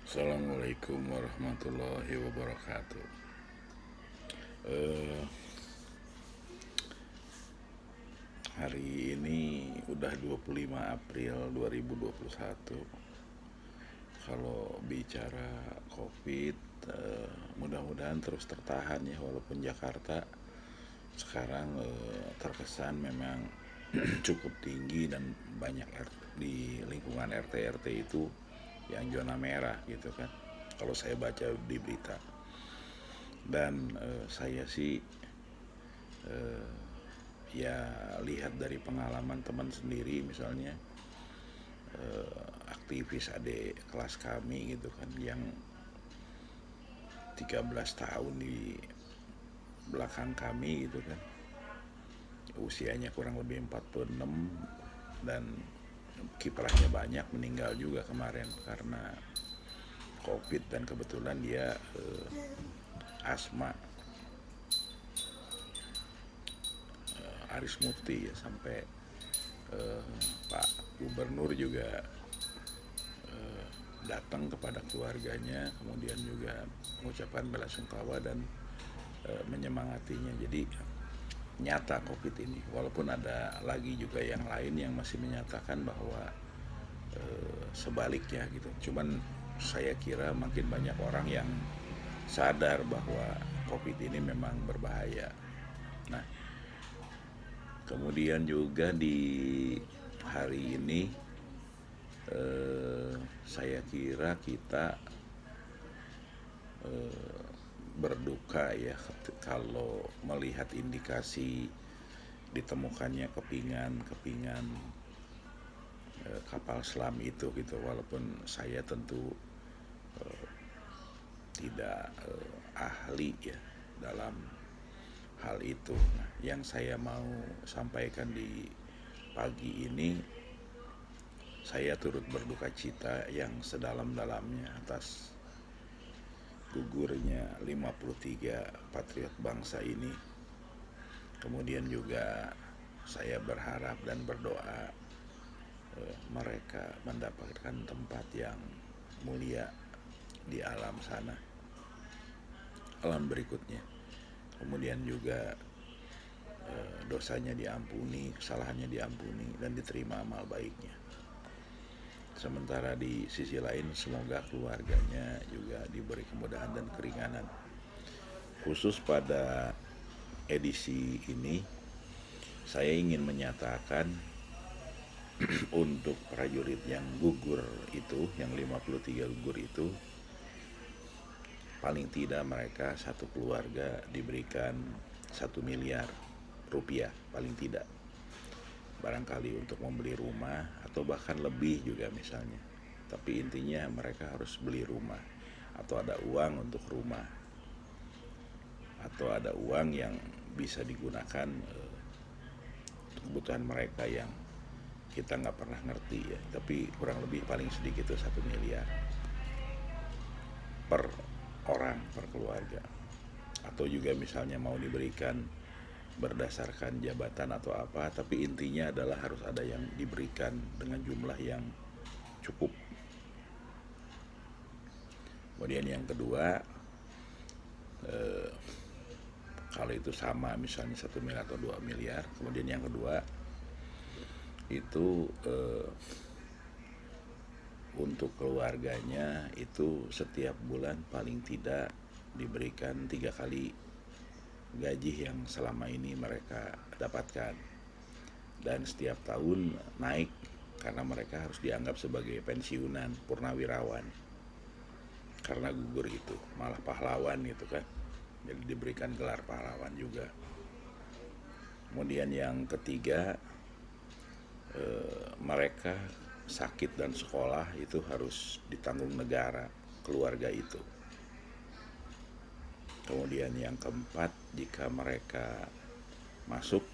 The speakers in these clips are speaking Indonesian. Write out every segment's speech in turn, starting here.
Assalamualaikum warahmatullahi wabarakatuh. Eh, Hari ini udah 25 April 2021. Kalau bicara COVID, mudah-mudahan terus tertahan ya, walaupun Jakarta sekarang terkesan memang cukup tinggi dan banyak di lingkungan RT RT itu yang zona merah gitu kan. Kalau saya baca di berita. Dan saya sih eh, ya lihat dari pengalaman teman sendiri, misalnya aktivis adik kelas kami gitu kan, yang 13 tahun di belakang kami gitu kan, usianya kurang lebih 46, dan kiprahnya banyak, meninggal juga kemarin karena COVID. Dan kebetulan dia asma. Aris Mufti ya, sampai eh, Pak Gubernur juga datang kepada keluarganya, kemudian juga mengucapkan belasungkawa dan menyemangatinya. Jadi nyata COVID ini, walaupun ada lagi juga yang lain yang masih menyatakan bahwa sebaliknya gitu. Cuman saya kira makin banyak orang yang sadar bahwa COVID ini memang berbahaya. Nah, kemudian juga di hari ini saya kira kita berduka ya kalau melihat indikasi ditemukannya kepingan kapal selam itu gitu. Walaupun saya tentu tidak ahli ya dalam hal itu. Nah, yang saya mau sampaikan di pagi ini, saya turut berduka cita yang sedalam-dalamnya atas gugurnya 53 patriot bangsa ini. Kemudian juga saya berharap dan berdoa mereka mendapatkan tempat yang mulia di alam sana, alam berikutnya. Kemudian juga dosanya diampuni, kesalahannya diampuni, dan diterima amal baiknya. Sementara di sisi lain, semoga keluarganya juga diberi kemudahan dan keringanan. Khusus pada edisi ini, saya ingin menyatakan untuk prajurit yang gugur itu, yang 53 gugur itu, paling tidak mereka satu keluarga diberikan 1 miliar rupiah, paling tidak. Barangkali untuk membeli rumah atau bahkan lebih juga misalnya. Tapi intinya mereka harus beli rumah, atau ada uang untuk rumah, atau ada uang yang bisa digunakan untuk kebutuhan mereka yang kita nggak pernah ngerti ya. Tapi kurang lebih paling sedikit itu 1 miliar per orang, per keluarga. Atau juga misalnya mau diberikan berdasarkan jabatan atau apa, tapi intinya adalah harus ada yang diberikan dengan jumlah yang cukup. Kemudian yang kedua, kalau itu sama misalnya 1 miliar atau 2 miliar, kemudian yang kedua itu untuk keluarganya itu setiap bulan paling tidak diberikan 3 kali gaji yang selama ini mereka dapatkan, dan setiap tahun naik karena mereka harus dianggap sebagai pensiunan purnawirawan karena gugur itu, malah pahlawan gitu kan, jadi diberikan gelar pahlawan juga. Kemudian yang ketiga, mereka sakit dan sekolah itu harus ditanggung negara, keluarga itu. Kemudian yang keempat, jika mereka masuk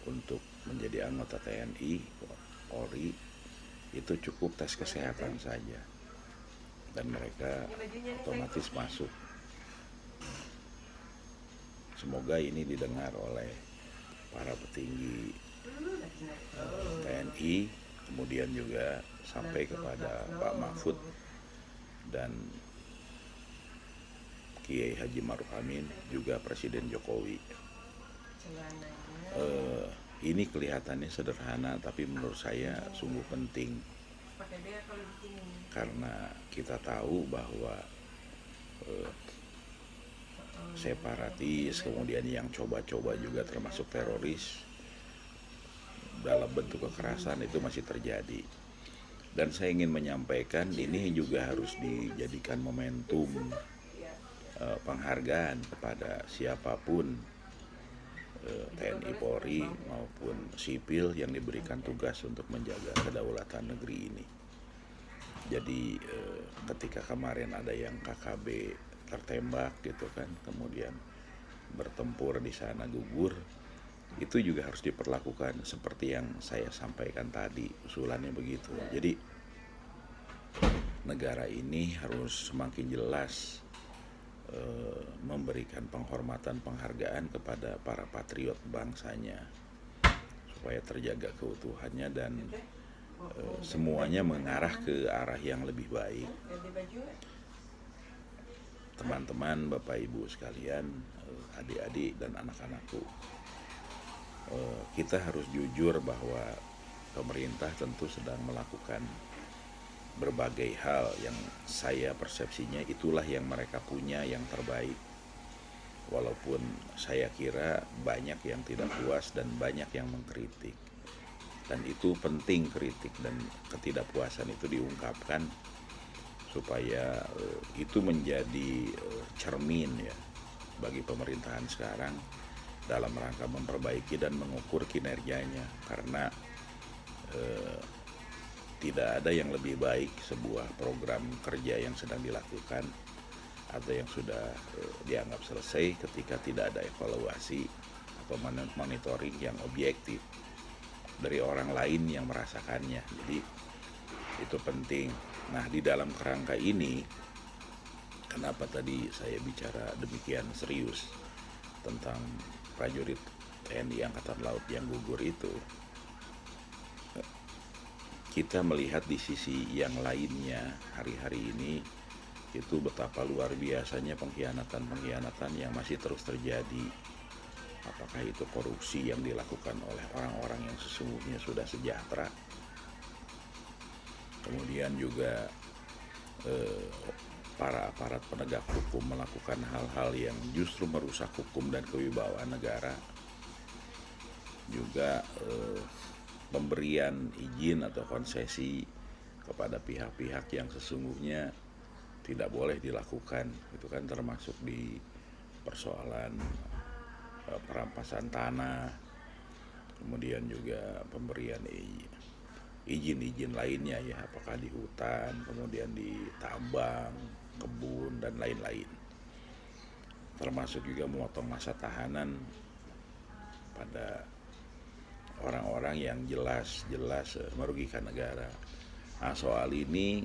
untuk menjadi anggota TNI, Polri, itu cukup tes kesehatan saja dan mereka otomatis masuk. Semoga ini didengar oleh para petinggi TNI, kemudian juga sampai kepada Pak Mahfud dan Kiai Haji Maruf Amin, juga Presiden Jokowi. Ini kelihatannya sederhana, tapi menurut saya sungguh penting, karena kita tahu bahwa separatis, kemudian yang coba-coba juga termasuk teroris dalam bentuk kekerasan itu masih terjadi. Dan saya ingin menyampaikan ini juga harus dijadikan momentum penghargaan kepada siapapun, TNI Polri maupun sipil yang diberikan tugas untuk menjaga kedaulatan negeri ini. Jadi ketika kemarin ada yang KKB tertembak gitu kan, kemudian bertempur di sana gugur, itu juga harus diperlakukan seperti yang saya sampaikan tadi, usulannya begitu. Jadi negara ini harus semakin jelas memberikan penghormatan, penghargaan kepada para patriot bangsanya, supaya terjaga keutuhannya dan semuanya mengarah ke arah yang lebih baik. Teman-teman, Bapak Ibu sekalian, adik-adik dan anak-anakku, kita harus jujur bahwa pemerintah tentu sedang melakukan berbagai hal yang saya persepsinya itulah yang mereka punya yang terbaik. Walaupun saya kira banyak yang tidak puas dan banyak yang mengkritik. Dan itu penting, kritik dan ketidakpuasan itu diungkapkan supaya itu menjadi cermin ya bagi pemerintahan sekarang dalam rangka memperbaiki dan mengukur kinerjanya, karena tidak ada yang lebih baik sebuah program kerja yang sedang dilakukan atau yang sudah dianggap selesai ketika tidak ada evaluasi atau monitoring yang objektif dari orang lain yang merasakannya. Jadi itu penting. Nah, di dalam kerangka ini, kenapa tadi saya bicara demikian serius tentang prajurit TNI Angkatan Laut yang gugur itu, kita melihat di sisi yang lainnya hari-hari ini itu betapa luar biasanya pengkhianatan yang masih terus terjadi. Apakah itu korupsi yang dilakukan oleh orang-orang yang sesungguhnya sudah sejahtera, kemudian juga para aparat penegak hukum melakukan hal-hal yang justru merusak hukum dan kewibawaan negara, juga pemberian izin atau konsesi kepada pihak-pihak yang sesungguhnya tidak boleh dilakukan. Itu kan termasuk di persoalan perampasan tanah, kemudian juga pemberian izin-izin lainnya ya, apakah di hutan, kemudian di tambang, kebun dan lain-lain. Termasuk juga memotong masa tahanan pada orang-orang yang jelas merugikan negara. Nah, soal ini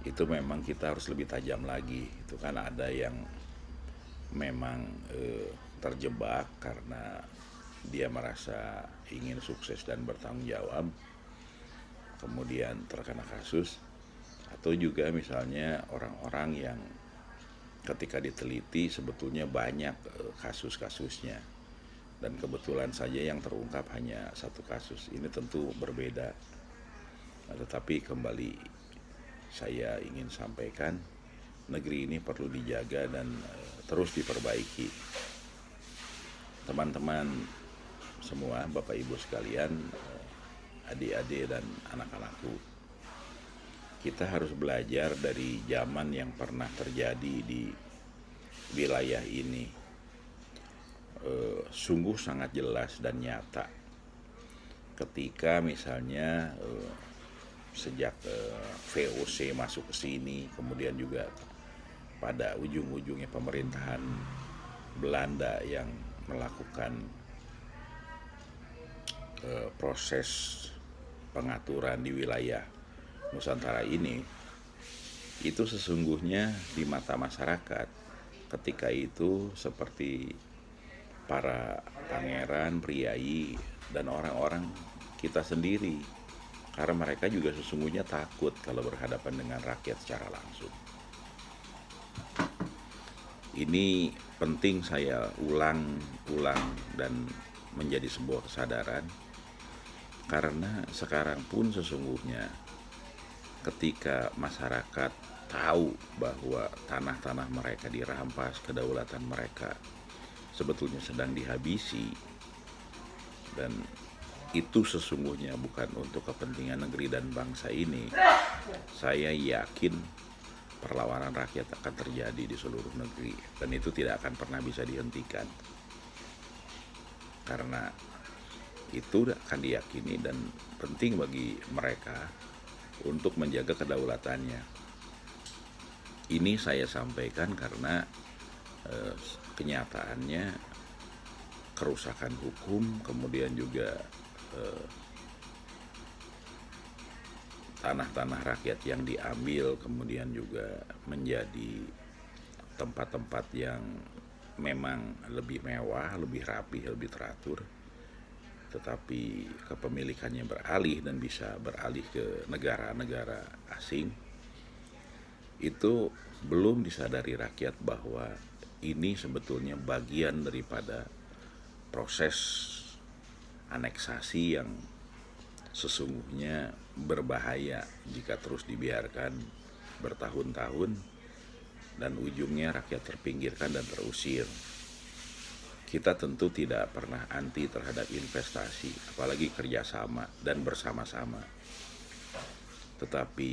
itu memang kita harus lebih tajam lagi. Itu kan ada yang memang terjebak karena dia merasa ingin sukses dan bertanggung jawab, kemudian terkena kasus. Atau juga misalnya orang-orang yang ketika diteliti sebetulnya banyak kasus-kasusnya, dan kebetulan saja yang terungkap hanya satu kasus. Ini tentu berbeda. Tetapi kembali saya ingin sampaikan, negeri ini perlu dijaga dan terus diperbaiki. Teman-teman semua, Bapak Ibu sekalian, adik-adik dan anak-anakku, kita harus belajar dari zaman yang pernah terjadi di wilayah ini. Sungguh sangat jelas dan nyata ketika misalnya sejak VOC masuk ke sini, kemudian juga pada ujung-ujungnya pemerintahan Belanda yang melakukan proses pengaturan di wilayah Nusantara ini, itu sesungguhnya di mata masyarakat ketika itu seperti para pangeran, priai, dan orang-orang kita sendiri, karena mereka juga sesungguhnya takut kalau berhadapan dengan rakyat secara langsung. Ini penting saya ulang dan menjadi sebuah kesadaran, karena sekarang pun sesungguhnya ketika masyarakat tahu bahwa tanah-tanah mereka dirampas, kedaulatan mereka sebetulnya sedang dihabisi, dan itu sesungguhnya bukan untuk kepentingan negeri dan bangsa ini, saya yakin perlawanan rakyat akan terjadi di seluruh negeri, dan itu tidak akan pernah bisa dihentikan, karena itu akan diyakini dan penting bagi mereka untuk menjaga kedaulatannya. Ini saya sampaikan karena kenyataannya kerusakan hukum, kemudian juga tanah-tanah rakyat yang diambil, kemudian juga menjadi tempat-tempat yang memang lebih mewah, lebih rapi, lebih teratur, tetapi kepemilikannya beralih dan bisa beralih ke negara-negara asing. Itu belum disadari rakyat bahwa ini sebetulnya bagian daripada proses aneksasi yang sesungguhnya berbahaya jika terus dibiarkan bertahun-tahun dan ujungnya rakyat terpinggirkan dan terusir. Kita tentu tidak pernah anti terhadap investasi, apalagi kerjasama dan bersama-sama. Tetapi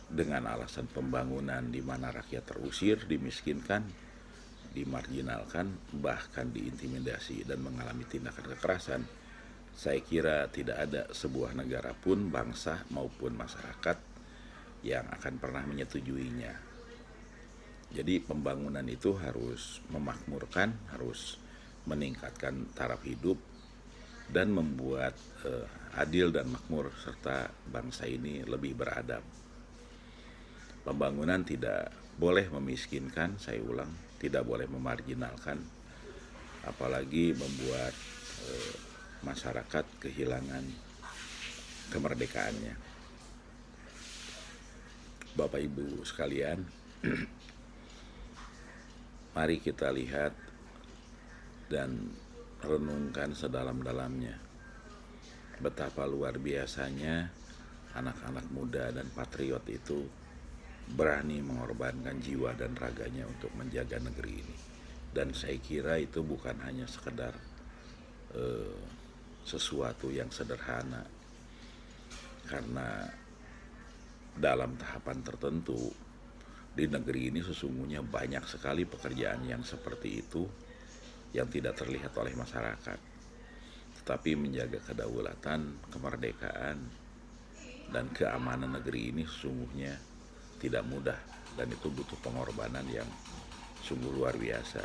dengan alasan pembangunan di mana rakyat terusir, dimiskinkan, dimarginalkan, bahkan diintimidasi dan mengalami tindakan kekerasan, saya kira tidak ada sebuah negara pun, bangsa maupun masyarakat yang akan pernah menyetujuinya. Jadi pembangunan itu harus memakmurkan, harus meningkatkan taraf hidup dan membuat adil dan makmur serta bangsa ini lebih beradab. Pembangunan tidak boleh memiskinkan, saya ulang, tidak boleh memarginalkan, apalagi membuat masyarakat kehilangan kemerdekaannya. Bapak Ibu sekalian, mari kita lihat dan renungkan sedalam-dalamnya betapa luar biasanya anak-anak muda dan patriot itu berani mengorbankan jiwa dan raganya untuk menjaga negeri ini. Dan saya kira itu bukan hanya sekedar sesuatu yang sederhana, karena dalam tahapan tertentu di negeri ini sesungguhnya banyak sekali pekerjaan yang seperti itu yang tidak terlihat oleh masyarakat. Tetapi menjaga kedaulatan, kemerdekaan, dan keamanan negeri ini sesungguhnya tidak mudah, dan itu butuh pengorbanan yang sungguh luar biasa.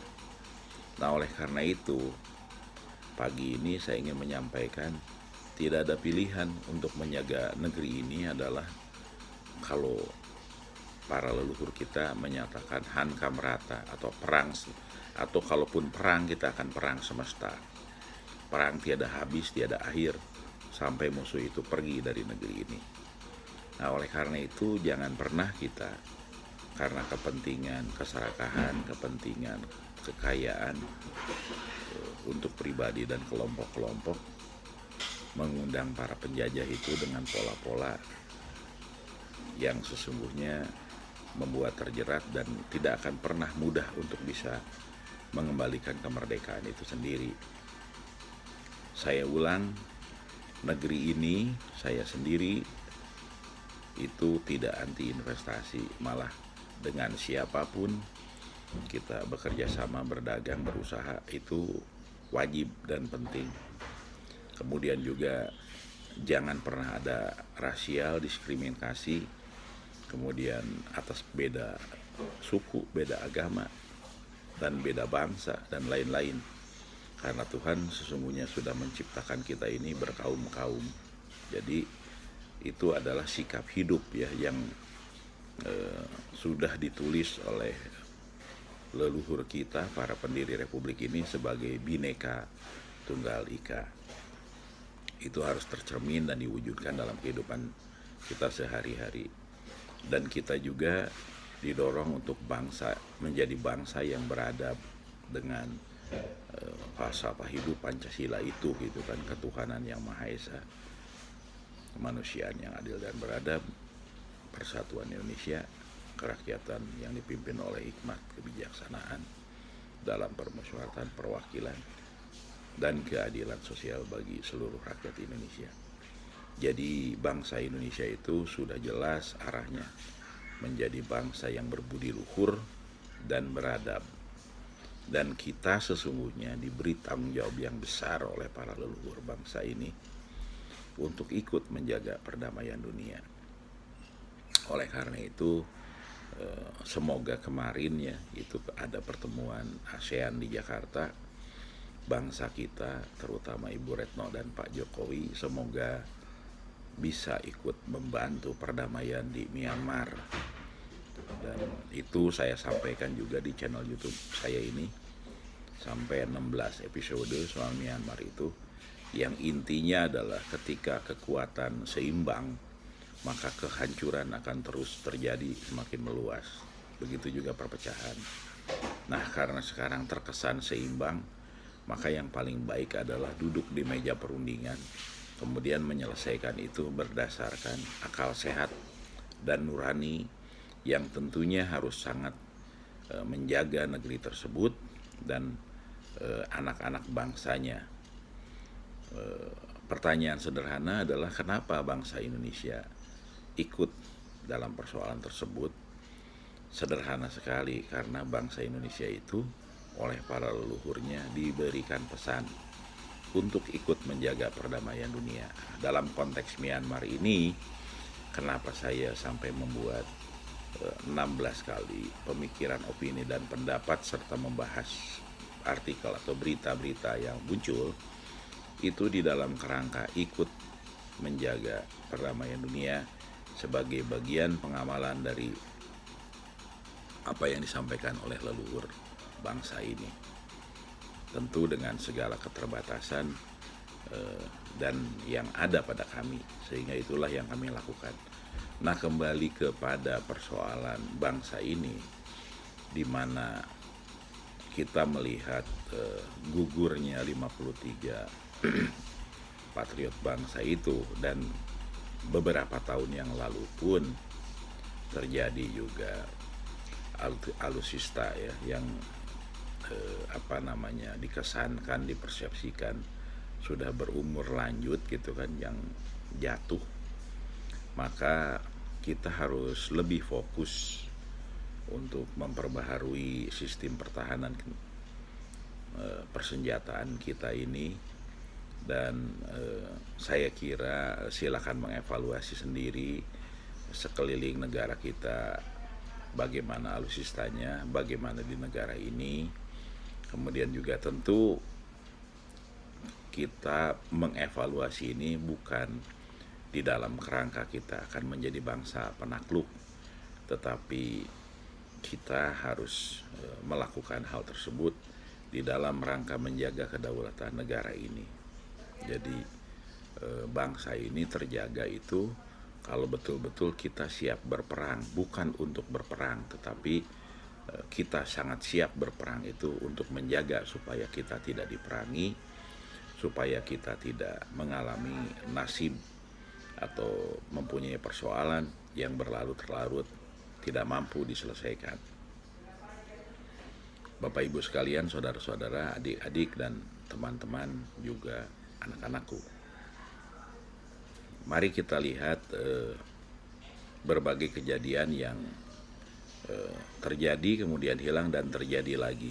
Nah, oleh karena itu pagi ini saya ingin menyampaikan tidak ada pilihan untuk menjaga negeri ini adalah kalau para leluhur kita menyatakan hankam rata atau perang, atau kalaupun perang kita akan perang semesta. Perang tiada habis, tiada akhir sampai musuh itu pergi dari negeri ini. Nah, oleh karena itu jangan pernah kita karena kepentingan keserakahan, kepentingan kekayaan untuk pribadi dan kelompok-kelompok mengundang para penjajah itu dengan pola-pola yang sesungguhnya membuat terjerat dan tidak akan pernah mudah untuk bisa mengembalikan kemerdekaan itu sendiri. Saya ulang, negeri ini, saya sendiri itu tidak anti investasi, malah dengan siapapun kita bekerja sama, berdagang, berusaha itu wajib dan penting. Kemudian juga jangan pernah ada rasial, diskriminasi, kemudian atas beda suku, beda agama, dan beda bangsa, dan lain-lain. Karena Tuhan sesungguhnya sudah menciptakan kita ini berkaum-kaum. Jadi itu adalah sikap hidup ya yang sudah ditulis oleh leluhur kita, para pendiri republik ini sebagai Bhinneka Tunggal Ika. itu harus tercermin dan diwujudkan dalam kehidupan kita sehari-hari. Dan kita juga didorong untuk menjadi bangsa yang beradab dengan falsafah hidup Pancasila itu gitu kan, ketuhanan yang Maha Esa, kemanusiaan yang adil dan beradab, persatuan Indonesia, kerakyatan yang dipimpin oleh hikmat kebijaksanaan dalam permusyawaratan perwakilan dan keadilan sosial bagi seluruh rakyat Indonesia. Jadi bangsa Indonesia itu sudah jelas arahnya menjadi bangsa yang berbudi luhur dan beradab. Dan kita sesungguhnya diberi tanggung jawab yang besar oleh para leluhur bangsa ini untuk ikut menjaga perdamaian dunia. Oleh karena itu, semoga kemarin ya itu ada pertemuan ASEAN di Jakarta, bangsa kita terutama Ibu Retno dan Pak Jokowi semoga bisa ikut membantu perdamaian di Myanmar. Dan itu saya sampaikan juga di channel YouTube saya ini, sampai 16 episode soal Myanmar itu, yang intinya adalah ketika kekuatan seimbang maka kehancuran akan terus terjadi, semakin meluas. Begitu juga perpecahan. Nah, karena sekarang terkesan seimbang, maka yang paling baik adalah duduk di meja perundingan, kemudian menyelesaikan itu berdasarkan akal sehat dan nurani, yang tentunya harus sangat menjaga negeri tersebut dan anak-anak bangsanya. Pertanyaan sederhana adalah kenapa bangsa Indonesia ikut dalam persoalan tersebut? Sederhana sekali, karena bangsa Indonesia itu oleh para leluhurnya diberikan pesan untuk ikut menjaga perdamaian dunia. Dalam konteks Myanmar ini, kenapa saya sampai membuat 16 kali pemikiran, opini, dan pendapat serta membahas artikel atau berita-berita yang muncul, itu di dalam kerangka ikut menjaga perdamaian dunia sebagai bagian pengamalan dari apa yang disampaikan oleh leluhur bangsa ini. Tentu dengan segala keterbatasan dan yang ada pada kami, sehingga itulah yang kami lakukan. Nah, kembali kepada persoalan bangsa ini, di mana kita melihat gugurnya 53 patriot bangsa itu, dan beberapa tahun yang lalu pun terjadi juga alutsista ya, yang dikesankan, dipersepsikan sudah berumur lanjut gitu kan, yang jatuh. Maka kita harus lebih fokus untuk memperbaharui sistem pertahanan persenjataan kita ini. Dan saya kira silakan mengevaluasi sendiri sekeliling negara kita, bagaimana alutsistanya, bagaimana di negara ini. Kemudian juga tentu kita mengevaluasi ini bukan di dalam kerangka kita akan menjadi bangsa penakluk, tetapi kita harus melakukan hal tersebut di dalam rangka menjaga kedaulatan negara ini. Jadi bangsa ini terjaga itu kalau betul-betul kita siap berperang, bukan untuk berperang, tetapi kita sangat siap berperang itu untuk menjaga supaya kita tidak diperangi, supaya kita tidak mengalami nasib atau mempunyai persoalan yang berlarut-larut tidak mampu diselesaikan. Bapak Ibu sekalian, saudara-saudara, adik-adik, dan teman-teman juga anak-anakku, mari kita lihat berbagai kejadian yang terjadi kemudian hilang dan terjadi lagi.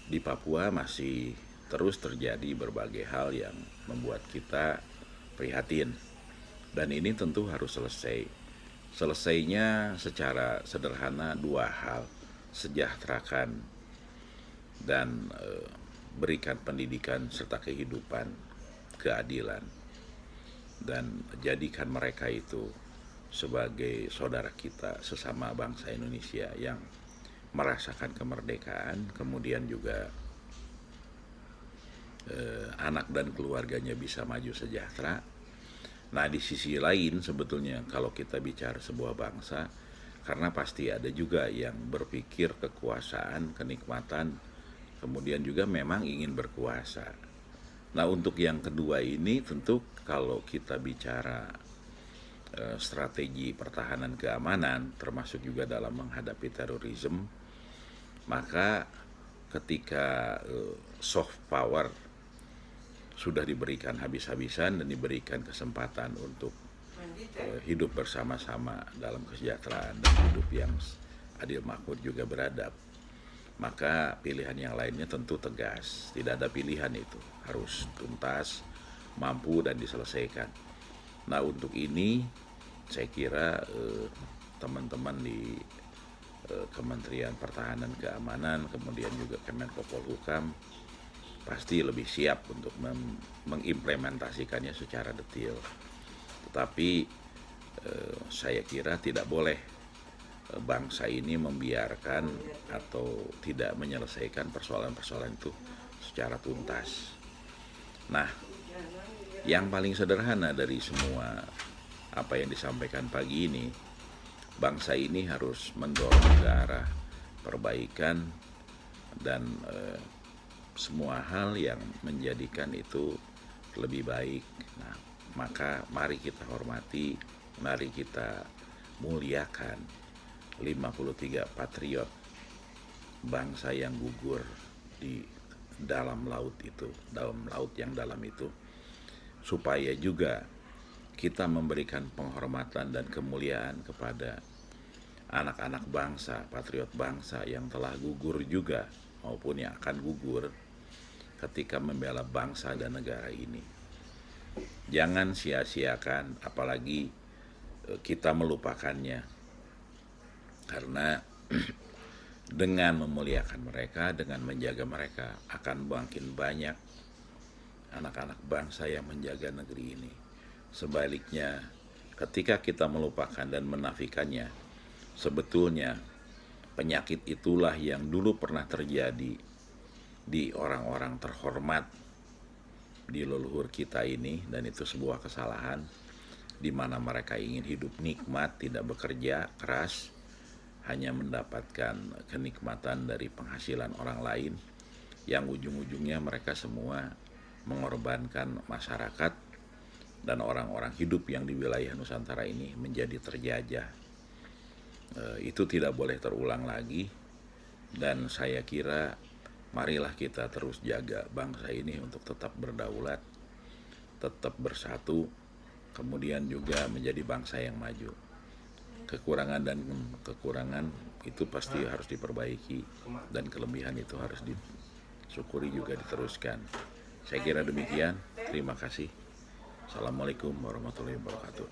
Di Papua masih terus terjadi berbagai hal yang membuat kita prihatin, dan ini tentu harus selesai. Selesainya secara sederhana dua hal: sejahterakan dan berikan pendidikan serta kehidupan, keadilan, dan jadikan mereka itu sebagai saudara kita sesama bangsa Indonesia yang merasakan kemerdekaan, kemudian juga anak dan keluarganya bisa maju sejahtera. Nah, di sisi lain sebetulnya kalau kita bicara sebuah bangsa, karena pasti ada juga yang berpikir kekuasaan, kenikmatan, kemudian juga memang ingin berkuasa. Nah, untuk yang kedua ini tentu kalau kita bicara strategi pertahanan keamanan, termasuk juga dalam menghadapi terorisme, maka ketika soft power sudah diberikan habis-habisan dan diberikan kesempatan untuk hidup bersama-sama dalam kesejahteraan dan hidup yang adil makmur juga beradab, maka pilihan yang lainnya tentu tegas. Tidak ada pilihan, itu harus tuntas, mampu dan diselesaikan. Nah, untuk ini saya kira teman-teman di Kementerian Pertahanan Keamanan, kemudian juga Kemenko Polhukam pasti lebih siap untuk mengimplementasikannya secara detail. Tetapi saya kira tidak boleh bangsa ini membiarkan atau tidak menyelesaikan persoalan-persoalan itu secara tuntas. Nah, yang paling sederhana dari semua apa yang disampaikan pagi ini, bangsa ini harus mendorong ke arah perbaikan dan semua hal yang menjadikan itu lebih baik. Nah, maka mari kita hormati, mari kita muliakan 53 patriot bangsa yang gugur di dalam laut itu, dalam laut yang dalam itu, supaya juga kita memberikan penghormatan dan kemuliaan kepada anak-anak bangsa, patriot bangsa yang telah gugur juga maupun yang akan gugur ketika membela bangsa dan negara ini. Jangan sia-siakan, apalagi kita melupakannya, karena dengan memuliakan mereka, dengan menjaga mereka, akan makin banyak anak-anak bangsa yang menjaga negeri ini. Sebaliknya, ketika kita melupakan dan menafikannya, sebetulnya penyakit itulah yang dulu pernah terjadi di orang-orang terhormat di leluhur kita ini, dan itu sebuah kesalahan di mana mereka ingin hidup nikmat, tidak bekerja keras, hanya mendapatkan kenikmatan dari penghasilan orang lain, yang ujung-ujungnya mereka semua mengorbankan masyarakat dan orang-orang hidup yang di wilayah Nusantara ini menjadi terjajah. Itu tidak boleh terulang lagi, dan saya kira marilah kita terus jaga bangsa ini untuk tetap berdaulat, tetap bersatu, kemudian juga menjadi bangsa yang maju. Kekurangan dan kekurangan itu pasti harus diperbaiki, dan kelebihan itu harus disyukuri juga, diteruskan. Saya kira demikian. Terima kasih. Assalamualaikum warahmatullahi wabarakatuh.